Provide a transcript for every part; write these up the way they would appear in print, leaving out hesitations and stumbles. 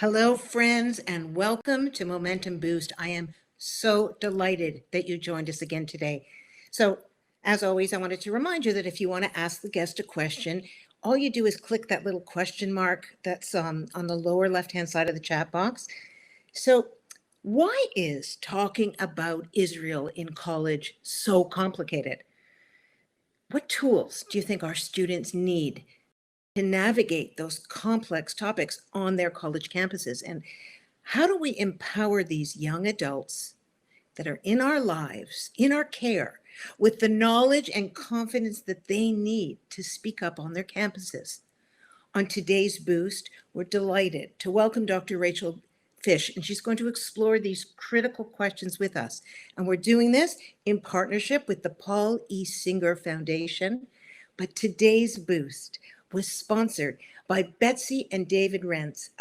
Hello, friends, and welcome to Momentum Boost. I am so delighted that you joined us again today. So, as always, I wanted to remind you that if you want to ask the guest a question, all you do is click that little question mark that's on the lower left-hand side of the chat box. So, why is talking about Israel in college so complicated? What tools do you think our students need to navigate those complex topics on their college campuses? And how do we empower these young adults that are in our lives, in our care, with the knowledge and confidence that they need to speak up on their campuses? On today's Boost, we're delighted to welcome Dr. Rachel Fish, and she's going to explore these critical questions with us. And we're doing this in partnership with the Paul E. Singer Foundation. But today's Boost was sponsored by Betsy and David Rentz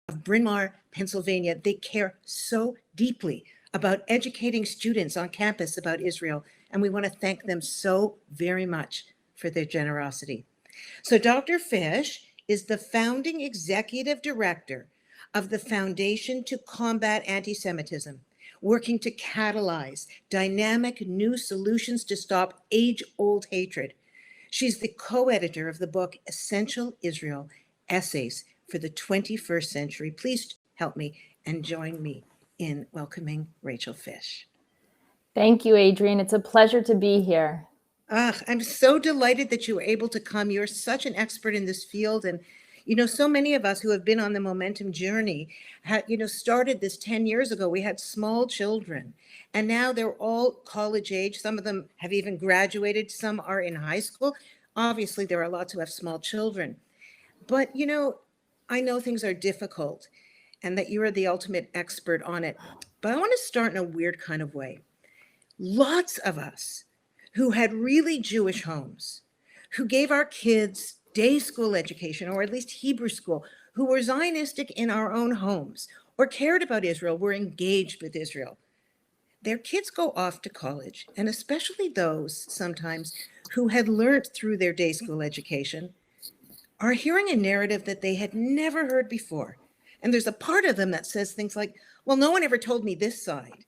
of Bryn Mawr, Pennsylvania. They care so deeply about educating students on campus about Israel, and we want to thank them so very much for their generosity. So Dr. Fish is the founding executive director of the Foundation to Combat Anti-Semitism, working to catalyze dynamic new solutions to stop age-old hatred. She's the co-editor of the book, Essential Israel, Essays for the 21st Century. Please help me and join me in welcoming Rachel Fish. Thank you, Adrienne. It's a pleasure to be here. I'm so delighted that you were able to come. You're such an expert in this field. And, so many of us who have been on the momentum journey had, started this 10 years ago. We had small children, and now they're all college age. Some of them have even graduated. Some are in high school. Obviously, there are lots who have small children. But, I know things are difficult and that you are the ultimate expert on it. But I want to start in a weird kind of way. Lots of us who had really Jewish homes, who gave our kids day school education, or at least Hebrew school, who were Zionistic in our own homes, or cared about Israel, were engaged with Israel. Their kids go off to college, and especially those sometimes who had learned through their day school education, are hearing a narrative that they had never heard before. And there's a part of them that says things like, well, no one ever told me this side.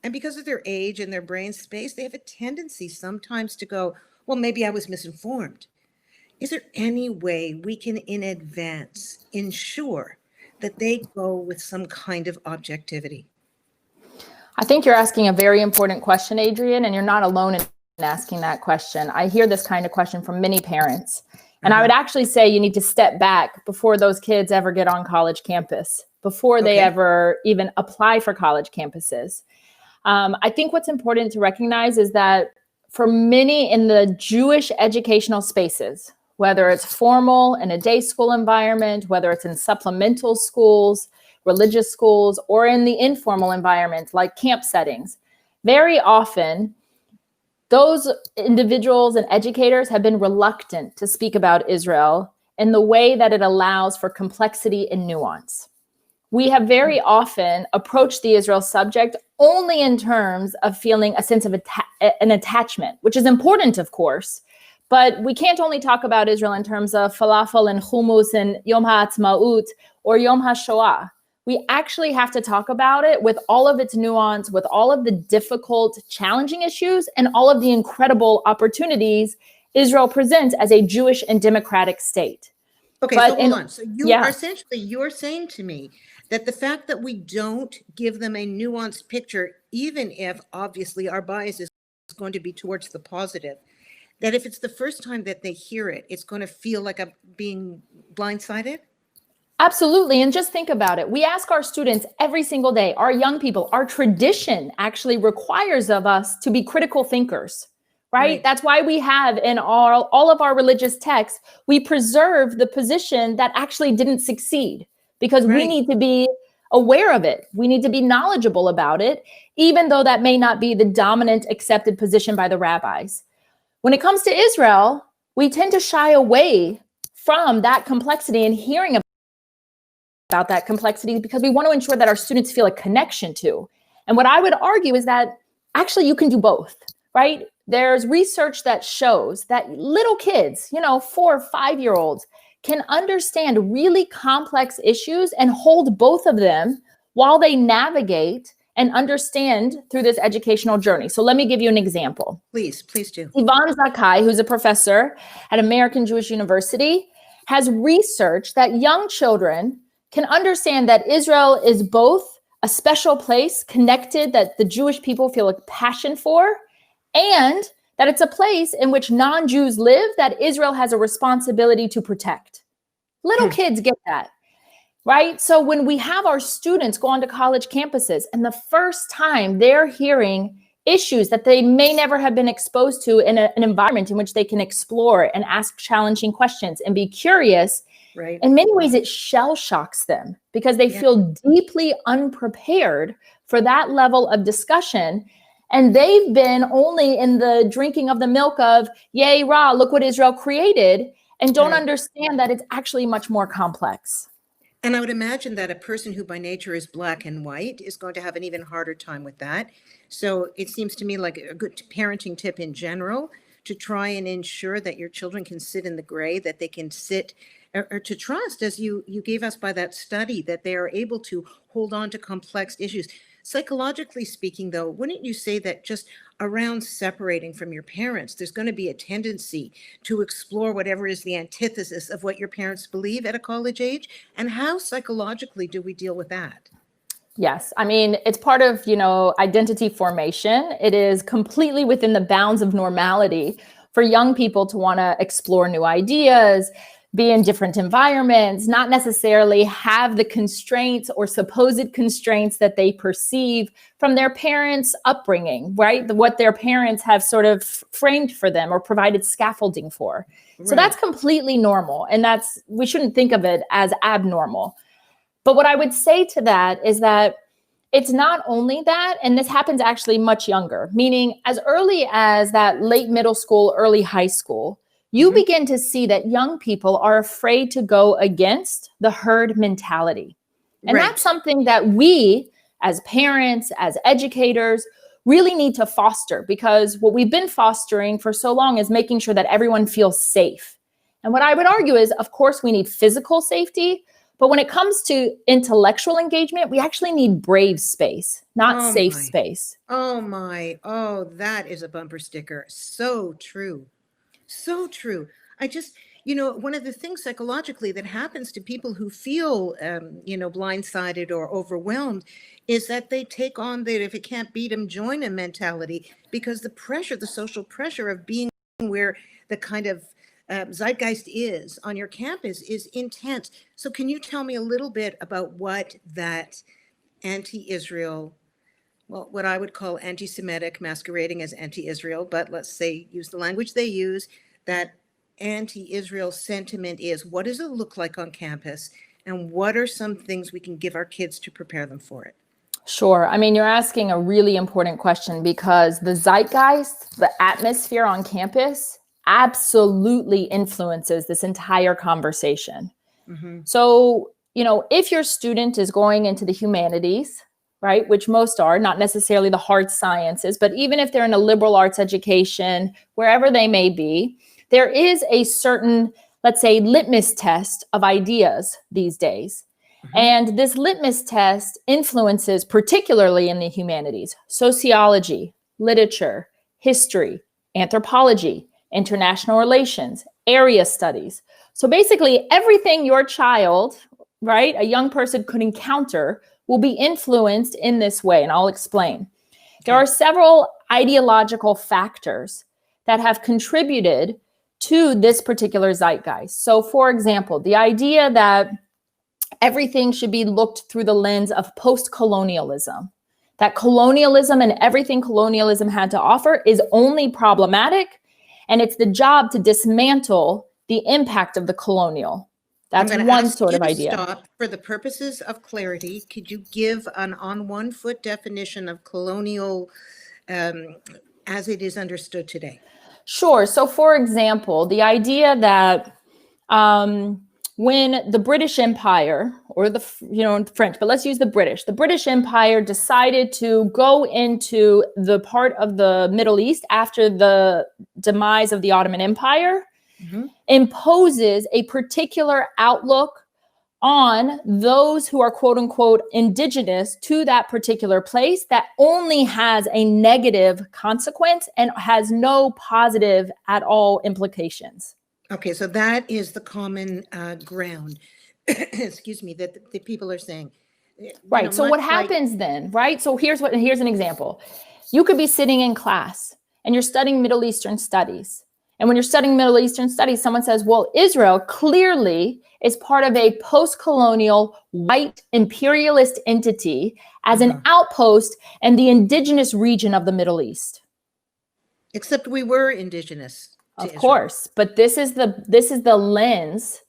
And because of their age and their brain space, they have a tendency sometimes to go, well, maybe I was misinformed. Is there any way we can, in advance, ensure that they go with some kind of objectivity? I think you're asking a very important question, Adrienne, and you're not alone in asking that question. I hear this kind of question from many parents. And I would actually say you need to step back before those kids ever get on college campus, before they ever even apply for college campuses. I think what's important to recognize is that for many in the Jewish educational spaces, whether it's formal in a day school environment, whether it's in supplemental schools, religious schools, or in the informal environment like camp settings, very often those individuals and educators have been reluctant to speak about Israel in the way that it allows for complexity and nuance. We have very often approached the Israel subject only in terms of feeling a sense of an attachment, which is important, of course, but we can't only talk about Israel in terms of falafel and hummus and Yom HaAtzmaut or Yom HaShoah. We actually have to talk about it with all of its nuance, with all of the difficult, challenging issues, and all of the incredible opportunities Israel presents as a Jewish and democratic state. Okay, so hold on. So you're saying to me that the fact that we don't give them a nuanced picture, even if obviously our bias is going to be towards the positive, that if it's the first time that they hear it, it's going to feel like I'm being blindsided? Absolutely. And just think about it. We ask our students every single day, our young people, our tradition actually requires of us to be critical thinkers, right? That's why we have in all of our religious texts, we preserve the position that actually didn't succeed because we need to be aware of it. We need to be knowledgeable about it, even though that may not be the dominant accepted position by the rabbis. When it comes to Israel, we tend to shy away from that complexity and hearing about that complexity because we want to ensure that our students feel a connection to. And what I would argue is that actually you can do both, right? There's research that shows that little kids, 4 or 5-year-olds can understand really complex issues and hold both of them while they navigate and understand through this educational journey. So let me give you an example. Please do. Yvonne Zakai, who's a professor at American Jewish University, has researched that young children can understand that Israel is both a special place connected that the Jewish people feel a passion for, and that it's a place in which non-Jews live that Israel has a responsibility to protect. Little kids get that, right? So when we have our students go onto college campuses and the first time they're hearing issues that they may never have been exposed to in an environment in which they can explore and ask challenging questions and be curious, right? In many ways, it shell shocks them because they feel deeply unprepared for that level of discussion. And they've been only in the drinking of the milk of, yay, rah, look what Israel created, and don't understand that it's actually much more complex. And I would imagine that a person who by nature is black and white is going to have an even harder time with that. So it seems to me like a good parenting tip in general to try and ensure that your children can sit in the gray, that they can sit or to trust, as you gave us by that study, that they are able to hold on to complex issues. Psychologically speaking, though, wouldn't you say that just around separating from your parents, there's going to be a tendency to explore whatever is the antithesis of what your parents believe at a college age? And how psychologically do we deal with that? Yes. I mean, it's part of, identity formation. It is completely within the bounds of normality for young people to want to explore new ideas, be in different environments, not necessarily have the constraints or supposed constraints that they perceive from their parents' upbringing, right? What their parents have sort of framed for them or provided scaffolding for. Right. So that's completely normal. And we shouldn't think of it as abnormal. But what I would say to that is that it's not only that, and this happens actually much younger, meaning as early as that late middle school, early high school, you begin to see that young people are afraid to go against the herd mentality. And that's something that we, as parents, as educators, really need to foster, because what we've been fostering for so long is making sure that everyone feels safe. And what I would argue is, of course, we need physical safety, but when it comes to intellectual engagement, we actually need brave space, not safe space. Oh, that is a bumper sticker. So true. So true. I just, one of the things psychologically that happens to people who feel, blindsided or overwhelmed is that they take on the, if it can't beat them, join them mentality, because the social pressure of being where the kind of zeitgeist is on your campus is intense. So can you tell me a little bit about what that anti-Israel, well, what I would call anti-Semitic masquerading as anti-Israel, but let's say use the language they use, that anti-Israel sentiment is? What does it look like on campus? And what are some things we can give our kids to prepare them for it? Sure. I mean, you're asking a really important question, because the zeitgeist, the atmosphere on campus, absolutely influences this entire conversation. So, if your student is going into the humanities, right, which most are, not necessarily the hard sciences, but even if they're in a liberal arts education, wherever they may be, there is a certain, let's say, litmus test of ideas these days. And this litmus test influences, particularly in the humanities, sociology, literature, history, anthropology, international relations, area studies. So basically everything your child, right, a young person could encounter will be influenced in this way. And I'll explain. There are several ideological factors that have contributed to this particular zeitgeist. So for example, the idea that everything should be looked through the lens of post-colonialism, that colonialism and everything colonialism had to offer is only problematic, and it's the job to dismantle the impact of the colonial. That's one sort of idea. Stop. For the purposes of clarity, could you give an on one foot definition of colonial as it is understood today? Sure. So for example, the idea that when the British Empire, or the French, but let's use the British Empire decided to go into the part of the Middle East after the demise of the Ottoman Empire, Mhm. imposes a particular outlook on those who are quote unquote indigenous to that particular place that only has a negative consequence and has no positive at all implications. Okay, so that is the common ground, excuse me, that the people are saying. Right. So what happens then, right? So here's an example. You could be sitting in class and you're studying Middle Eastern studies. And when you're studying Middle Eastern studies, someone says, well, Israel clearly is part of a post-colonial white imperialist entity as an outpost in the indigenous region of the Middle East. Except we were indigenous to Of course, but this is the lens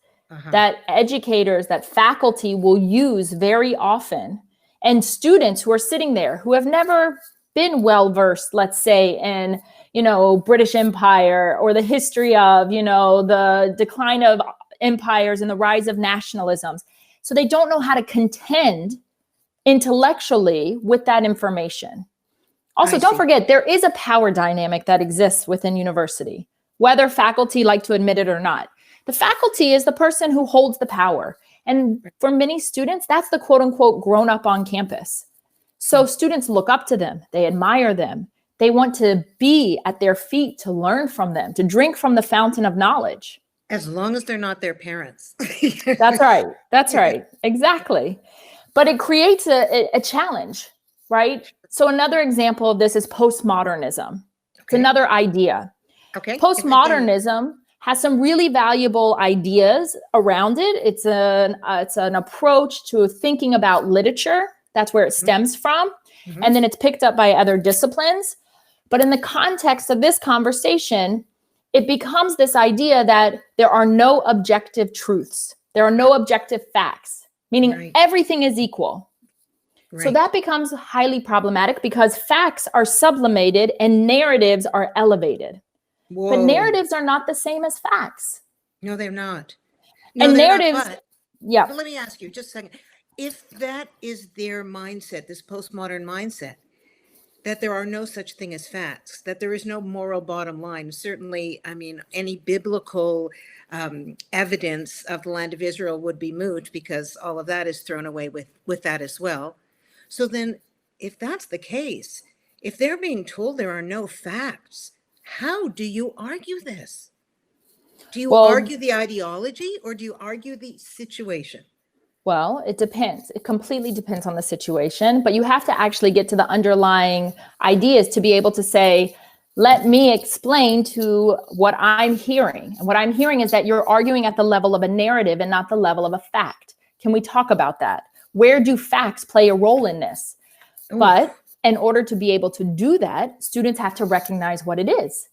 that educators, that faculty will use very often. And students who are sitting there who have never been well versed, let's say, in, British Empire or the history of, the decline of empires and the rise of nationalisms. So they don't know how to contend intellectually with that information. Also, don't forget, there is a power dynamic that exists within university, whether faculty like to admit it or not. The faculty is the person who holds the power. And for many students, that's the quote unquote grown up on campus. So students look up to them. They admire them. They want to be at their feet to learn from them, to drink from the fountain of knowledge. As long as they're not their parents. That's right. That's right. Exactly. But it creates a challenge, right? So another example of this is postmodernism. It's another idea. Okay. Postmodernism has some really valuable ideas around it. It's an approach to thinking about literature. That's where it stems from. And then it's picked up by other disciplines. But in the context of this conversation, it becomes this idea that there are no objective truths. There are no objective facts, meaning everything is equal. So that becomes highly problematic because facts are sublimated and narratives are elevated. Whoa. But narratives are not the same as facts. No, they're not. No, and they're narratives, not, yeah. But let me ask you just a second. If that is their mindset, this postmodern mindset, that there are no such thing as facts, that there is no moral bottom line. Certainly, I mean, any biblical evidence of the land of Israel would be moot because all of that is thrown away with that as well. So then, if that's the case, if they're being told there are no facts, how do you argue this? Do you argue the ideology or do you argue the situation? Well, it depends. It completely depends on the situation, but you have to actually get to the underlying ideas to be able to say, let me explain to what I'm hearing. And what I'm hearing is that you're arguing at the level of a narrative and not the level of a fact. Can we talk about that? Where do facts play a role in this? Ooh. But in order to be able to do that, students have to recognize what it is.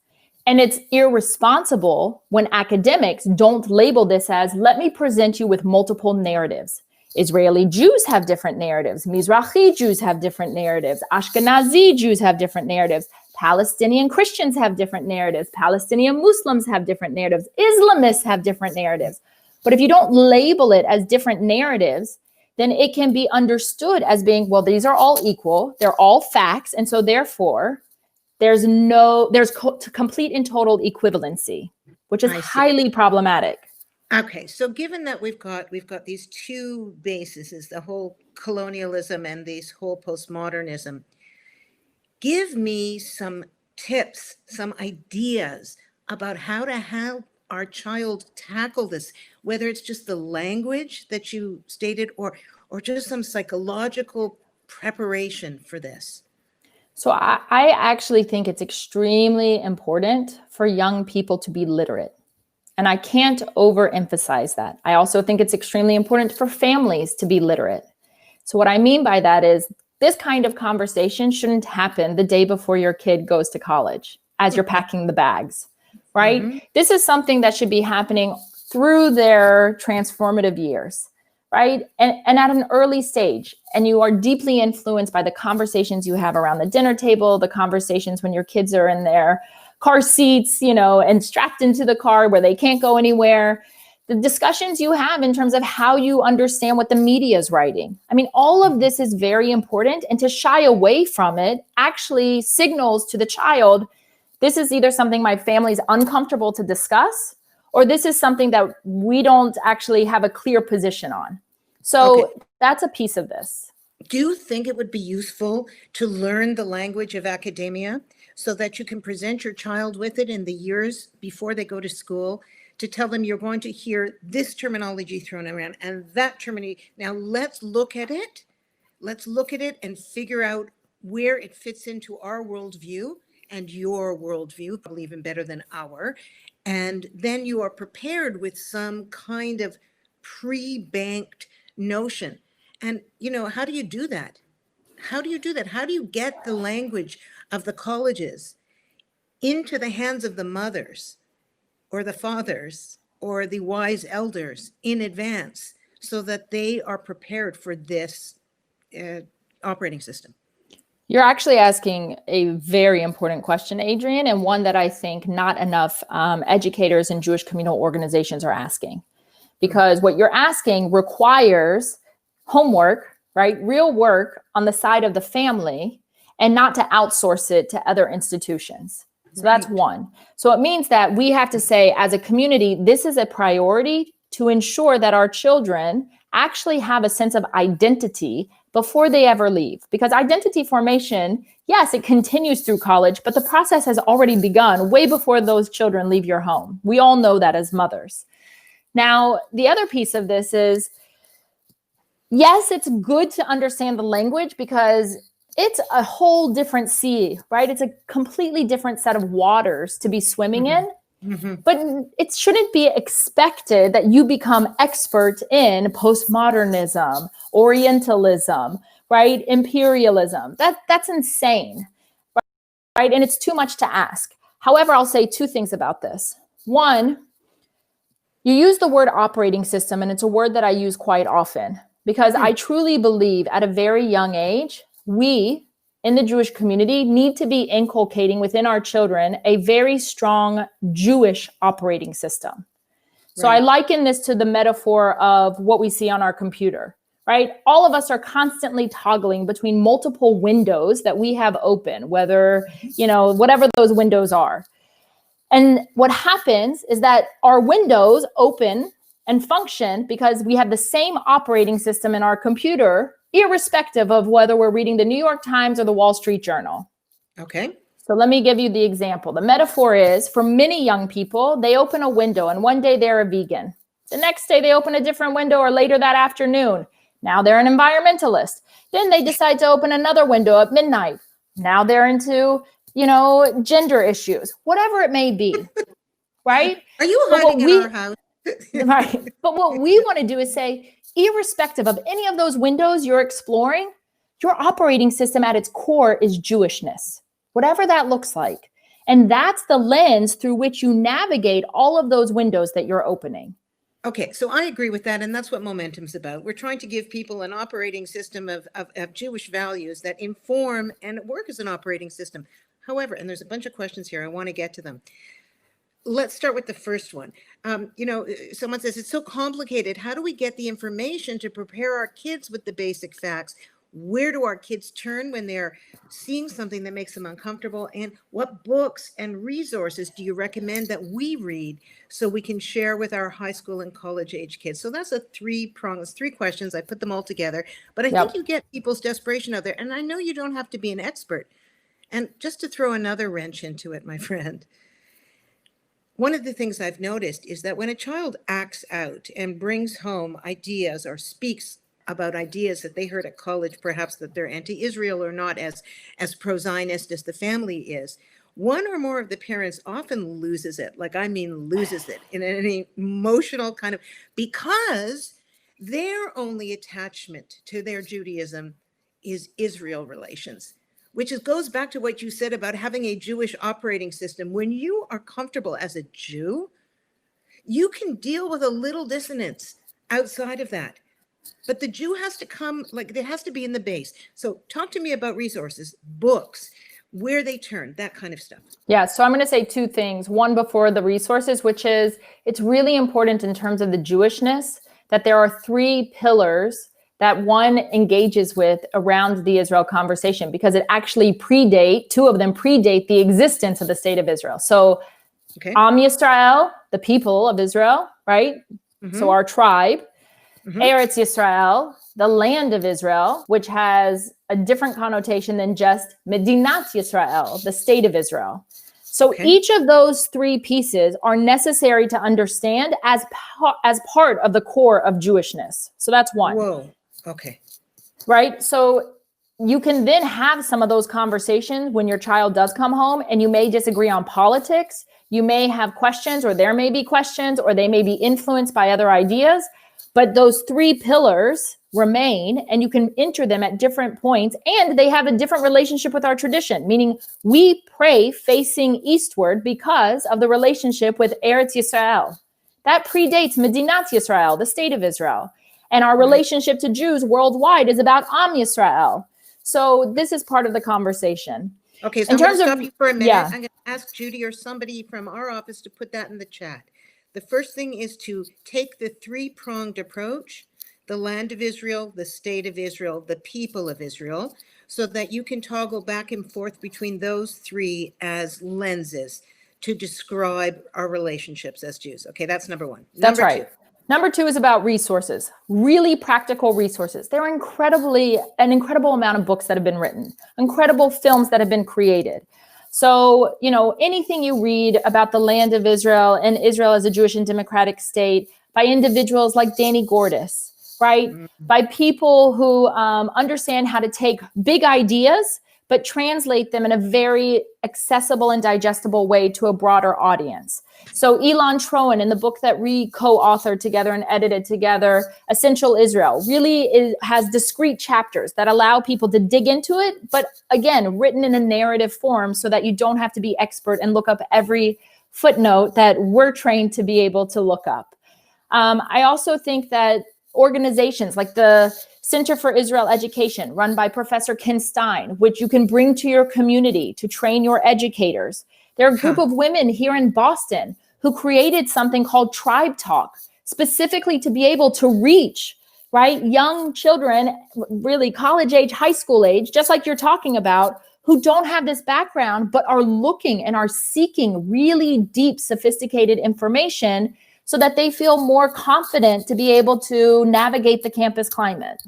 And it's irresponsible when academics don't label this as, let me present you with multiple narratives. Israeli Jews have different narratives. Mizrahi Jews have different narratives. Ashkenazi Jews have different narratives. Palestinian Christians have different narratives. Palestinian Muslims have different narratives. Islamists have different narratives. But if you don't label it as different narratives, then it can be understood as being, well, these are all equal. They're all facts. And so therefore, there's complete and total equivalency, which is highly problematic. Okay, so given that we've got these two bases, the whole colonialism and this whole postmodernism, give me some tips, some ideas about how to help our child tackle this, whether it's just the language that you stated or just some psychological preparation for this. So I actually think it's extremely important for young people to be literate. And I can't overemphasize that. I also think it's extremely important for families to be literate. So what I mean by that is this kind of conversation shouldn't happen the day before your kid goes to college as you're packing the bags, right? Mm-hmm. This is something that should be happening through their transformative years, right? And at an early stage. And you are deeply influenced by the conversations you have around the dinner table, the conversations when your kids are in their car seats, and strapped into the car where they can't go anywhere. The discussions you have in terms of how you understand what the media is writing. I mean, all of this is very important, and to shy away from it actually signals to the child, this is either something my family's uncomfortable to discuss, or this is something that we don't actually have a clear position on. So that's a piece of this. Do you think it would be useful to learn the language of academia so that you can present your child with it in the years before they go to school, to tell them you're going to hear this terminology thrown around and that terminology? Now let's look at it. Let's look at it and figure out where it fits into our worldview and your worldview, probably even better than our. And then you are prepared with some kind of pre-banked notion. And, how do you do that? How do you do that? How do you get the language of the colleges into the hands of the mothers or the fathers or the wise elders in advance so that they are prepared for this operating system? You're actually asking a very important question, Adrienne, and one that I think not enough educators and Jewish communal organizations are asking. Because what you're asking requires homework, right? Real work on the side of the family, and not to outsource it to other institutions. So that's one. So it means that we have to say, as a community, this is a priority to ensure that our children actually have a sense of identity before they ever leave. Because identity formation, yes, it continues through college, but the process has already begun way before those children leave your home. We all know that as mothers. Now, the other piece of this is, yes, it's good to understand the language because it's a whole different sea, right? It's a completely different set of waters to be swimming in. But it shouldn't be expected that you become expert in postmodernism, Orientalism, right? Imperialism. That's insane, right? And it's too much to ask. However, I'll say two things about this. One, you use the word operating system, and it's a word that I use quite often because I truly believe at a very young age, we in the Jewish community need to be inculcating within our children a very strong Jewish operating system. So I liken this to the metaphor of what we see on our computer, right? All of us are constantly toggling between multiple windows that we have open, whether, whatever those windows are. And what happens is that our windows open and function because we have the same operating system in our computer, irrespective of whether we're reading the New York Times or the Wall Street Journal. Okay. So let me give you the example. The metaphor is, for many young people, they open a window and one day they're a vegan. The next day they open a different window, or later that afternoon, now they're an environmentalist. Then they decide to open another window at midnight. Now they're into, gender issues, whatever it may be, right? Are you hiding in our house? Right. But what we want to do is say, irrespective of any of those windows you're exploring, your operating system at its core is Jewishness, whatever that looks like. And that's the lens through which you navigate all of those windows that you're opening. Okay, so I agree with that, and that's what Momentum's about. We're trying to give people an operating system of Jewish values that inform and work as an operating system. However, and there's a bunch of questions here, I want to get to them. Let's start with the first one. Someone says, it's so complicated. How do we get the information to prepare our kids with the basic facts? Where do our kids turn when they're seeing something that makes them uncomfortable? And what books and resources do you recommend that we read so we can share with our high school and college age kids? So that's a three questions. I put them all together, but I think you get people's desperation out there. And I know you don't have to be an expert. And just to throw another wrench into it, my friend, one of the things I've noticed is that when a child acts out and brings home ideas or speaks about ideas that they heard at college, perhaps that they're anti-Israel or not as pro-Zionist as the family is, one or more of the parents often loses it. Loses it in an emotional kind of, because their only attachment to their Judaism is Israel relations, which goes back to what you said about having a Jewish operating system. When you are comfortable as a Jew, you can deal with a little dissonance outside of that. But the Jew has to come, there has to be in the base. So talk to me about resources, books, where they turn, that kind of stuff. Yeah, so I'm going to say two things. One before the resources, which is it's really important in terms of the Jewishness that there are three pillars that one engages with around the Israel conversation, because it actually two of them predate the existence of the state of Israel. So Okay. AntiIsrael, the people of Israel, right? Mm-hmm. So our tribe. Mm-hmm. Israel, the land of Israel, which has a different connotation than just Medinat Yisrael, the state of Israel. So each of those three pieces are necessary to understand as part of the core of Jewishness. So that's one. Whoa. Okay. Right? So you can then have some of those conversations when your child does come home, and you may disagree on politics. You may have questions, or there may be questions, or they may be influenced by other ideas. But those three pillars remain, and you can enter them at different points, and they have a different relationship with our tradition, meaning we pray facing eastward because of the relationship with Eretz Yisrael. That predates Medinat Yisrael, the state of Israel. And our relationship to Jews worldwide is about Am Yisrael. So this is part of the conversation. Okay, so I'm going to stop you for a minute. Yeah. I'm going to ask Judy or somebody from our office to put that in the chat. The first thing is to take the three-pronged approach, the land of Israel, the state of Israel, the people of Israel, so that you can toggle back and forth between those three as lenses to describe our relationships as Jews. Okay, that's number one. That's right. Number two is about resources, really practical resources. There are an incredible amount of books that have been written, incredible films that have been created. So, anything you read about the land of Israel and Israel as a Jewish and democratic state by individuals like Danny Gordis, right? Mm-hmm. By people who understand how to take big ideas, but translate them in a very accessible and digestible way to a broader audience. So Elon Troen, in the book that we co-authored together and edited together, Essential Israel, really has discrete chapters that allow people to dig into it, but again, written in a narrative form so that you don't have to be expert and look up every footnote that we're trained to be able to look up. I also think that organizations like the Center for Israel Education, run by Professor Ken Stein, which you can bring to your community to train your educators. There are a group of women here in Boston who created something called Tribe Talk, specifically to be able to reach, right, young children, really college age, high school age, just like you're talking about, who don't have this background, but are looking and are seeking really deep, sophisticated information so that they feel more confident to be able to navigate the campus climate.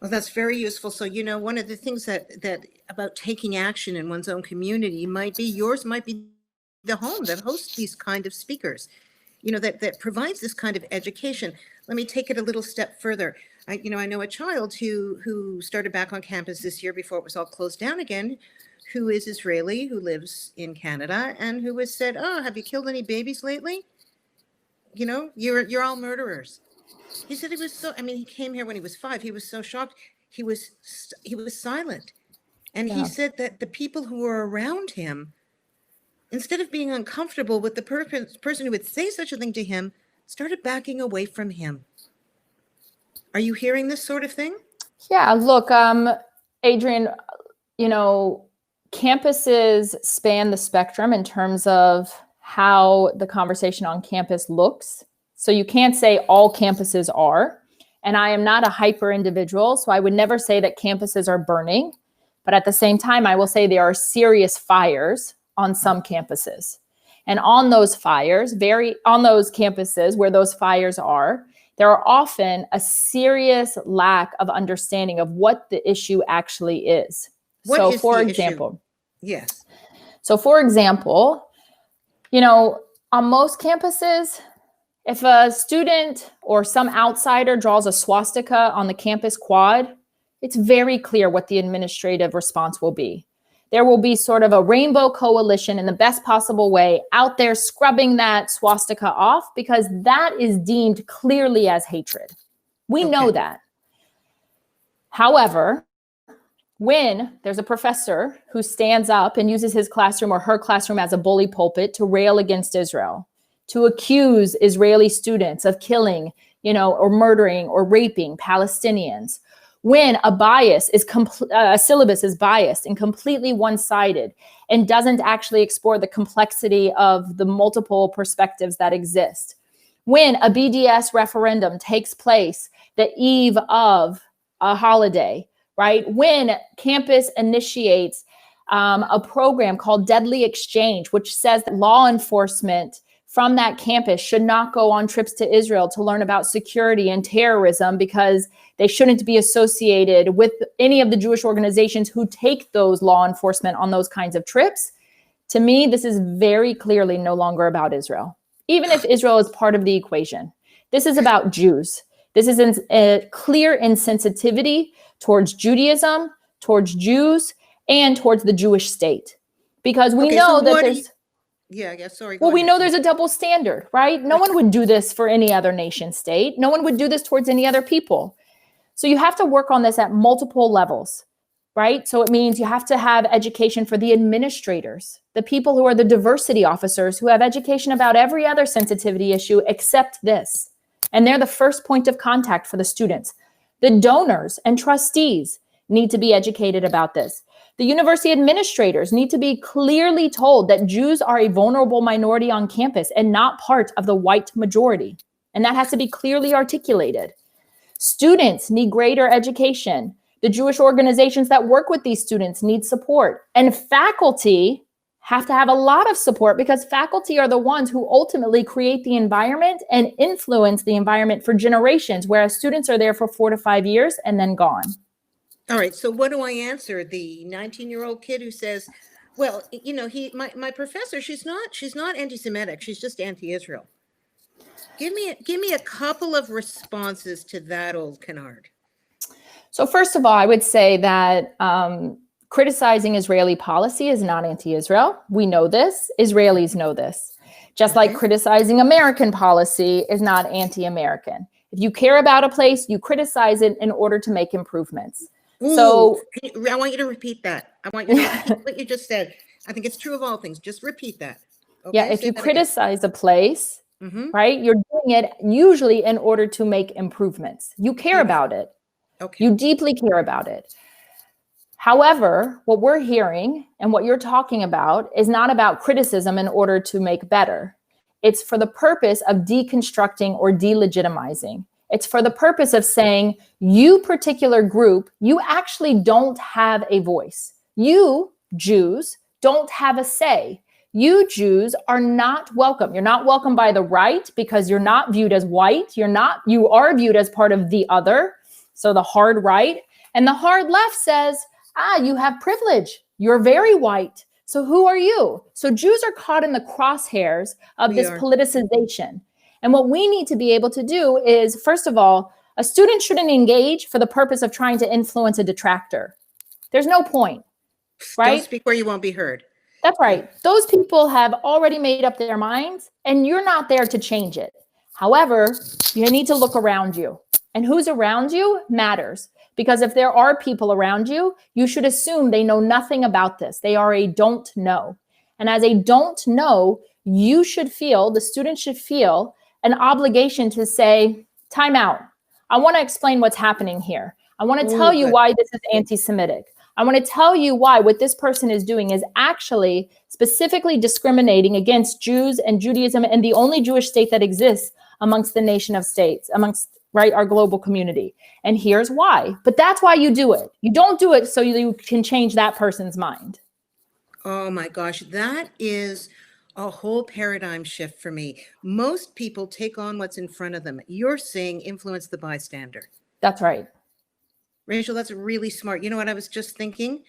Well, that's very useful. So, one of the things that about taking action in one's own community yours might be the home that hosts these kind of speakers, that provides this kind of education. Let me take it a little step further. I know a child who started back on campus this year before it was all closed down again, who is Israeli, who lives in Canada, and who has said, "Oh, have you killed any babies lately? You're all murderers." He said he came here when he was 5. He was so shocked. He was silent. And he said that the people who were around him, instead of being uncomfortable with the person who would say such a thing to him, started backing away from him. Are you hearing this sort of thing? Yeah, look, Adrian, campuses span the spectrum in terms of how the conversation on campus looks. So you can't say all campuses are, and I am not a hyper individual, so I would never say that campuses are burning. But at the same time, I will say there are serious fires on some campuses. And on those fires, on those campuses where those fires are, there are often a serious lack of understanding of what the issue actually is. For example, yes. So for example, on most campuses, if a student or some outsider draws a swastika on the campus quad, it's very clear what the administrative response will be. There will be sort of a rainbow coalition in the best possible way out there scrubbing that swastika off because that is deemed clearly as hatred. We know that. However, when there's a professor who stands up and uses his classroom or her classroom as a bully pulpit to rail against Israel, to accuse Israeli students of killing, or murdering or raping Palestinians, when a syllabus is biased and completely one-sided and doesn't actually explore the complexity of the multiple perspectives that exist, when a BDS referendum takes place the eve of a holiday, right? When campus initiates a program called Deadly Exchange, which says that law enforcement from that campus should not go on trips to Israel to learn about security and terrorism because they shouldn't be associated with any of the Jewish organizations who take those law enforcement on those kinds of trips. To me, this is very clearly no longer about Israel, even if Israel is part of the equation. This is about Jews. This is a clear insensitivity towards Judaism, towards Jews, and towards the Jewish state. Because we know that there's... Sorry. Well, we know there's a double standard, right? No one would do this for any other nation state. No one would do this towards any other people. So you have to work on this at multiple levels, right? So it means you have to have education for the administrators, the people who are the diversity officers who have education about every other sensitivity issue except this. And they're the first point of contact for the students. The donors and trustees need to be educated about this. The university administrators need to be clearly told that Jews are a vulnerable minority on campus and not part of the white majority. And that has to be clearly articulated. Students need greater education. The Jewish organizations that work with these students need support. And faculty have to have a lot of support because faculty are the ones who ultimately create the environment and influence the environment for generations, whereas students are there for 4 to 5 years and then gone. All right. So what do I answer the 19-year-old kid who says, well, my professor, she's not anti-Semitic. She's just anti-Israel. Give me a couple of responses to that old canard. So first of all, I would say that criticizing Israeli policy is not anti-Israel. We know this. Israelis know this. Just like criticizing American policy is not anti-American. If you care about a place, you criticize it in order to make improvements. Ooh, so I want you to repeat that. I want you to repeat what you just said. I think it's true of all things. Just repeat that. Okay? Yeah, if you criticize a place, right, you're doing it usually in order to make improvements. You care about it. Okay. You deeply care about it. However, what we're hearing and what you're talking about is not about criticism in order to make better. It's for the purpose of deconstructing or delegitimizing. It's for the purpose of saying, you particular group, you actually don't have a voice. You, Jews, don't have a say. You Jews are not welcome. You're not welcome by the right because you're not viewed as white. You are viewed as part of the other. So the hard right. And the hard left says, you have privilege. You're very white. So who are you? So Jews are caught in the crosshairs of this politicization. And what we need to be able to do is, first of all, a student shouldn't engage for the purpose of trying to influence a detractor. There's no point, right? Don't speak where you won't be heard. That's right. Those people have already made up their minds, and you're not there to change it. However, you need to look around you. And who's around you matters. Because if there are people around you, you should assume they know nothing about this. They are a don't know. And as a don't know, you should feel, the student should feel an obligation to say, time out. I want to explain what's happening here. I want to tell you why this is anti-Semitic. I want to tell you why what this person is doing is actually specifically discriminating against Jews and Judaism and the only Jewish state that exists amongst the nation of states, amongst our global community. And here's why. But that's why you do it. You don't do it so you can change that person's mind. Oh my gosh, that is a whole paradigm shift for me. Most people take on what's in front of them. You're saying influence the bystander. That's right. Rachel, that's really smart. You know what I was just thinking?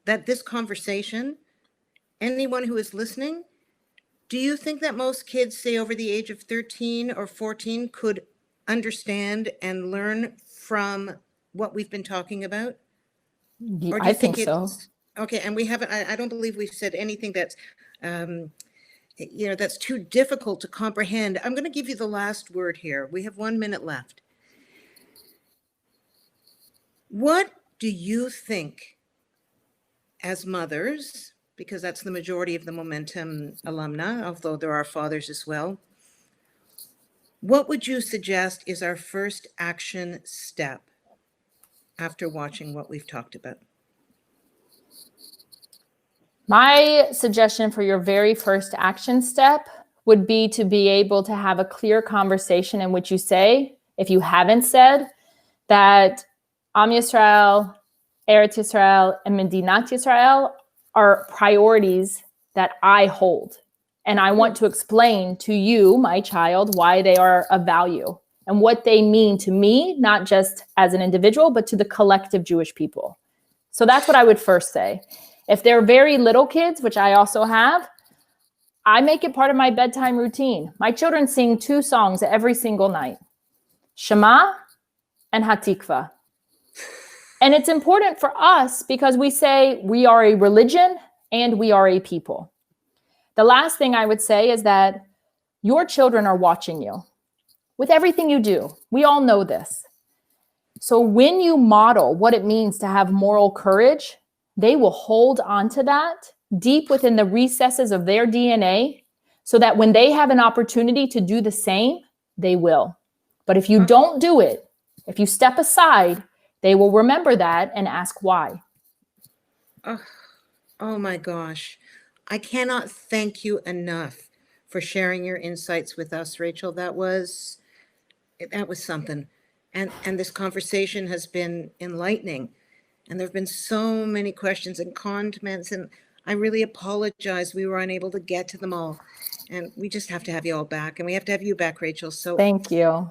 That this conversation, anyone who is listening, do you think that most kids, say over the age of 13 or 14, could understand and learn from what we've been talking about? Or do I you think so. Okay, and we haven't, I don't believe we've said anything that's, that's too difficult to comprehend. I'm going to give you the last word here. We have 1 minute left. What do you think as mothers, because that's the majority of the Momentum alumna, although there are fathers as well, what would you suggest is our first action step after watching what we've talked about? My suggestion for your very first action step would be to be able to have a clear conversation in which you say, if you haven't said, that Am Yisrael, Eretz Yisrael, and Medinat Yisrael are priorities that I hold. And I want to explain to you, my child, why they are of value and what they mean to me, not just as an individual, but to the collective Jewish people. So that's what I would first say. If they're very little kids, which I also have, I make it part of my bedtime routine. My children sing 2 songs every single night, Shema and Hatikva. And it's important for us because we say we are a religion and we are a people. The last thing I would say is that your children are watching you with everything you do. We all know this. So when you model what it means to have moral courage, they will hold on to that deep within the recesses of their DNA so that when they have an opportunity to do the same, they will. But if you don't do it, if you step aside, they will remember that and ask why. Oh my gosh. I cannot thank you enough for sharing your insights with us, Rachel. That was something. And this conversation has been enlightening. And there have been so many questions and comments, and I really apologize we were unable to get to them all. And we just have to have you all back, and we have to have you back, Rachel. So Thank you.